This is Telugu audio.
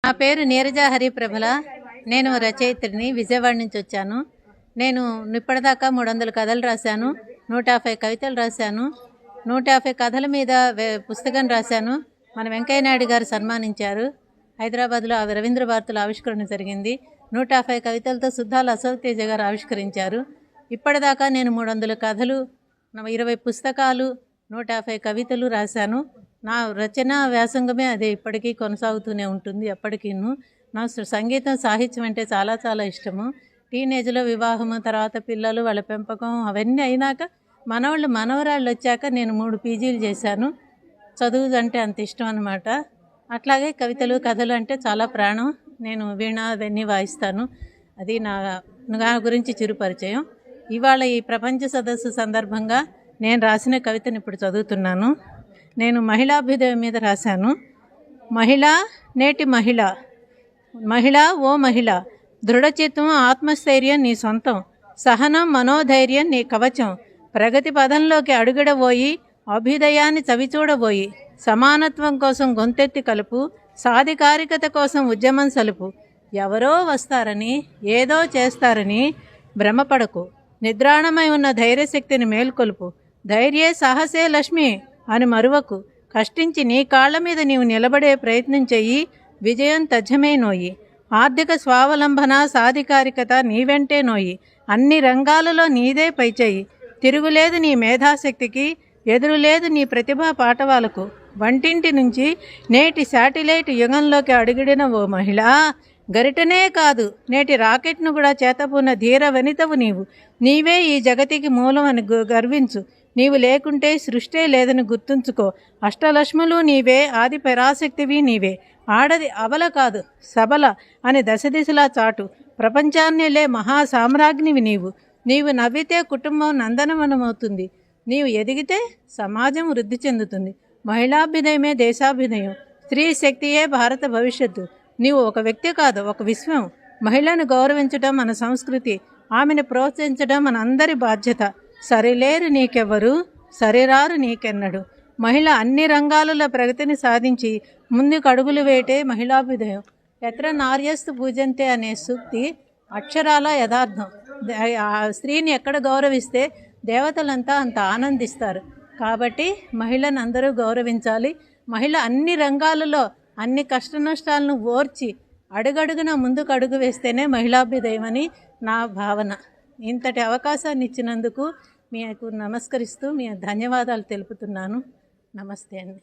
నా పేరు నీరజ హరిప్రభల. నేను రచయిత్రిని. విజయవాడ నుంచి వచ్చాను. నేను ఇప్పటిదాకా 300 కథలు రాశాను, 150 కవితలు రాశాను, 150 కథల మీద పుస్తకం రాశాను. మన వెంకయ్య నాయుడు గారు సన్మానించారు. హైదరాబాద్లో రవీంద్ర భారతిలో ఆవిష్కరణ జరిగింది. 150 కవితలతో సుద్దాల అశోక్ తేజ గారు ఆవిష్కరించారు. ఇప్పటిదాకా నేను 300 కథలు, 20 పుస్తకాలు, 150 కవితలు రాశాను. నా రచన వ్యాసంగమే అదే ఇప్పటికీ కొనసాగుతూనే ఉంటుంది. ఎప్పటికీను నా సంగీతం, సాహిత్యం అంటే చాలా చాలా ఇష్టము. టీనేజ్లో వివాహము, తర్వాత పిల్లలు, వాళ్ళ పెంపకం అవన్నీ అయినాక మనవరాళ్ళు వచ్చాక నేను 3 పీజీలు చేశాను. చదువు అంటే అంత ఇష్టం అన్నమాట. అట్లాగే కవితలు, కథలు అంటే చాలా ప్రాణం. నేను వీణ అవన్నీ వాయిస్తాను. అది నా గురించి చిరుపరిచయం. ఇవాళ ఈ ప్రపంచ సదస్సు సందర్భంగా నేను రాసిన కవితను ఇప్పుడు చదువుతున్నాను. నేను మహిళాభ్యుదయం మీద రాశాను. మహిళ, నేటి మహిళ ఓ మహిళ, దృఢచిత్తం, ఆత్మస్థైర్యం నీ సొంతం, సహనం, మనోధైర్యం నీ కవచం, ప్రగతి పదంలోకి అడుగుడబోయి, అభ్యుదయాన్ని చవిచూడబోయి, సమానత్వం కోసం గొంతెత్తి కలుపు, సాధికారికత కోసం ఉద్యమం సలుపు, ఎవరో వస్తారని, ఏదో చేస్తారని భ్రమపడకు, నిద్రాణమై ఉన్న ధైర్యశక్తిని మేల్కొలుపు, ధైర్యే సాహసే లక్ష్మి అని మరువకు, కష్టించి నీ కాళ్ల మీద నీవు నిలబడే ప్రయత్నం చెయ్యి, విజయం తథ్యమే నోయి, ఆర్థిక స్వావలంబన, సాధికారికత నీ వెంటే నోయి, అన్ని రంగాలలో నీదే పైచేయి, తిరుగులేదు నీ మేధాశక్తికి, ఎదురులేదు నీ ప్రతిభా పాటవాలకు, వంటింటి నుంచి నేటి శాటిలైట్ యుగంలోకి అడుగిడిన ఓ మహిళ, గరిటనే కాదు నేటి రాకెట్ను కూడా చేతపున్న ధీర వనితవు నీవు, నీవే ఈ జగతికి మూలం అని గర్వించు, నీవు లేకుంటే సృష్టే లేదని గుర్తుంచుకో, అష్టలక్ష్ములు నీవే, ఆది పరాశక్తివి నీవే, ఆడది అబల కాదు సబల అని దశదిశలా చాటు, ప్రపంచాన్నిలే మహాసామ్రాజ్ఞివి నీవు నవ్వితే కుటుంబం నందనవనమవుతుంది, నీవు ఎదిగితే సమాజం వృద్ధి చెందుతుంది, మహిళాభ్యుదయమే దేశాభ్యుదయం, స్త్రీ శక్తియే భారత భవిష్యత్తు, నీవు ఒక వ్యక్తి కాదు, ఒక విశ్వం. మహిళను గౌరవించడం మన సంస్కృతి, ఆమెను ప్రోత్సహించడం మన అందరి బాధ్యత. సరిలేరు నీకెవ్వరు, సరిరారు నీకెన్నడు. మహిళ అన్ని రంగాలలో ప్రగతిని సాధించి ముందుకు అడుగులు వేయటే మహిళాభ్యుదయం. ఎత్ర నార్యస్తు పూజంతే అనే సూక్తి అక్షరాల యథార్థం. స్త్రీని ఎక్కడ గౌరవిస్తే దేవతలంతా అంత ఆనందిస్తారు. కాబట్టి మహిళను అందరూ గౌరవించాలి. మహిళ అన్ని రంగాలలో అన్ని కష్ట నష్టాలను ఓర్చి అడుగడుగున ముందుకు అడుగు వేస్తేనే మహిళాభ్యుదయం అని నా భావన. ఇంతటి అవకాశాన్ని ఇచ్చినందుకు మీకు నమస్కరిస్తూ మీ ధన్యవాదాలు తెలుపుతున్నాను. నమస్తే అండి.